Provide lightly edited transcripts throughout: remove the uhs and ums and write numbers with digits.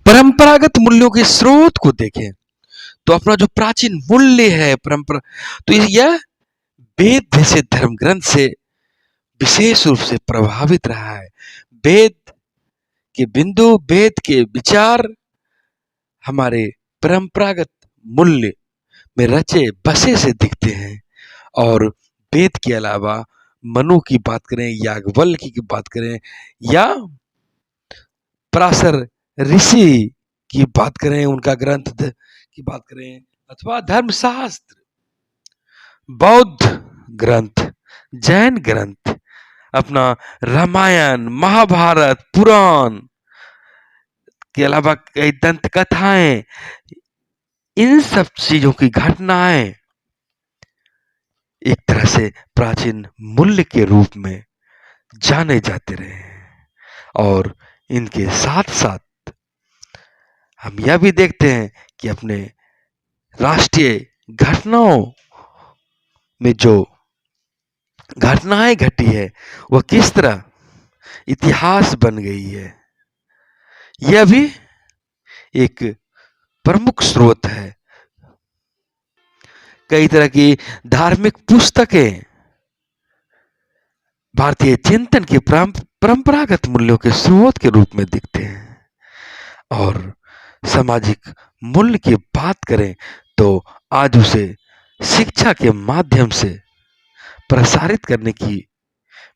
परंपरागत मूल्यों के स्रोत को देखें तो अपना जो प्राचीन मूल्य है परंपरा, तो यह वेद जैसे धर्म ग्रंथ से विशेष रूप से प्रभावित रहा है। वेद के बिंदु, वेद के विचार हमारे परंपरागत मूल्य में रचे बसे से दिखते हैं। और वेद के अलावा मनु की बात करें, याज्ञवल्क्य की बात करें, या पराशर ऋषि की बात करें, उनका ग्रंथ की बात करें, अथवा धर्मशास्त्र, बौद्ध ग्रंथ, जैन ग्रंथ, अपना रामायण, महाभारत, पुराण के अलावा कई दंत कथाएं, इन सब चीजों की घटनाएं एक तरह से प्राचीन मूल्य के रूप में जाने जाते रहे हैं। और इनके साथ साथ हम यह भी देखते हैं कि अपने राष्ट्रीय घटनाओं में जो घटनाएं घटी है वह किस तरह इतिहास बन गई है, यह भी एक प्रमुख स्रोत है। कई तरह की धार्मिक पुस्तकें भारतीय चिंतन के परंपरागत मूल्यों के स्रोत के रूप में दिखते हैं। और सामाजिक मूल्य की बात करें तो आज उसे शिक्षा के माध्यम से प्रसारित करने की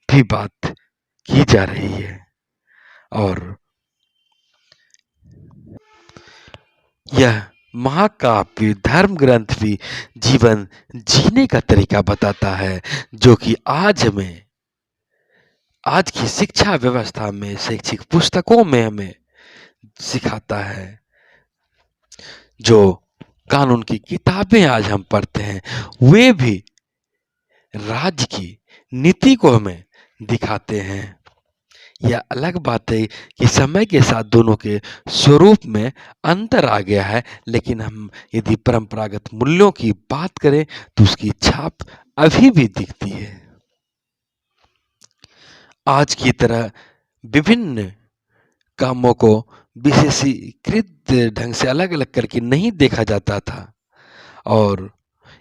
भी बात की जा रही है। और यह महाकाव्य, धर्म ग्रंथ भी जीवन जीने का तरीका बताता है, जो कि आज की शिक्षा व्यवस्था में, शैक्षिक पुस्तकों में हमें सिखाता है। जो कानून की किताबें आज हम पढ़ते हैं वे भी राज्य की नीति को हमें दिखाते हैं। यह अलग बात है कि समय के साथ दोनों के स्वरूप में अंतर आ गया है, लेकिन हम यदि परंपरागत मूल्यों की बात करें तो उसकी छाप अभी भी दिखती है। आज की तरह विभिन्न कामों को विशेषीकृत ढंग से अलग अलग करके नहीं देखा जाता था, और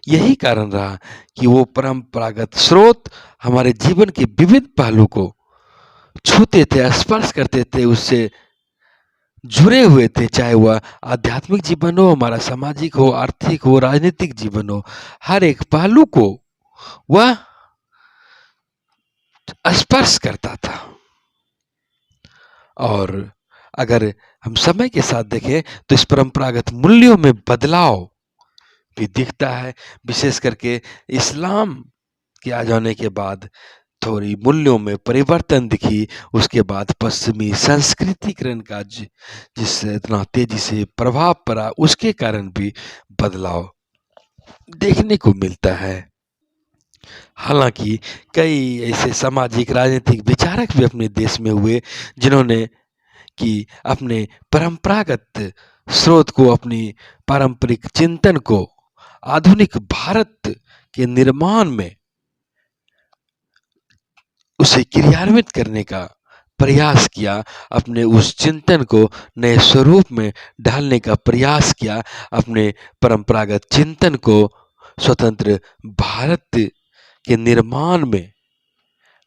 यही कारण रहा कि वो परंपरागत स्रोत हमारे जीवन के विविध पहलू को छूते थे, स्पर्श करते थे, उससे जुड़े हुए थे, चाहे वह आध्यात्मिक जीवन हो, हमारा सामाजिक हो, आर्थिक हो, राजनीतिक जीवन हो, हर एक पहलू को वह स्पर्श करता था। और अगर हम समय के साथ देखें तो इस परंपरागत मूल्यों में बदलाव भी दिखता है, विशेष करके इस्लाम के आ जाने के बाद थोड़ी मूल्यों में परिवर्तन दिखी। उसके बाद पश्चिमी संस्कृतिकरण का जिससे इतना तेजी से प्रभाव पड़ा, उसके कारण भी बदलाव देखने को मिलता है। हालांकि कई ऐसे सामाजिक राजनीतिक विचारक भी अपने देश में हुए जिन्होंने कि अपने परंपरागत स्रोत को, अपनी पारंपरिक चिंतन को आधुनिक भारत के निर्माण में उसे क्रियान्वित करने का प्रयास किया, अपने उस चिंतन को नए स्वरूप में ढालने का प्रयास किया, अपने परंपरागत चिंतन को स्वतंत्र भारत के निर्माण में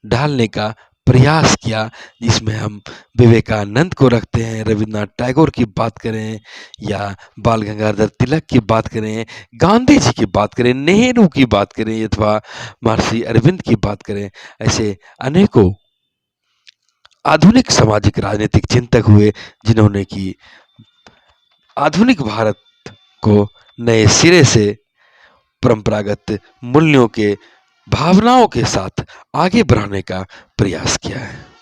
ढालने का प्रयास किया, जिसमें हम विवेकानंद को रखते हैं, रविन्द्रनाथ टैगोर की बात करें या बाल गंगाधर तिलक की बात करें, गांधी जी की बात करें, नेहरू की बात करें अथवा महर्षि अरविंद की बात करें, ऐसे अनेकों आधुनिक सामाजिक राजनीतिक चिंतक हुए जिन्होंने कि आधुनिक भारत को नए सिरे से परंपरागत मूल्यों के, भावनाओं के साथ आगे बढ़ाने का प्रयास किया है।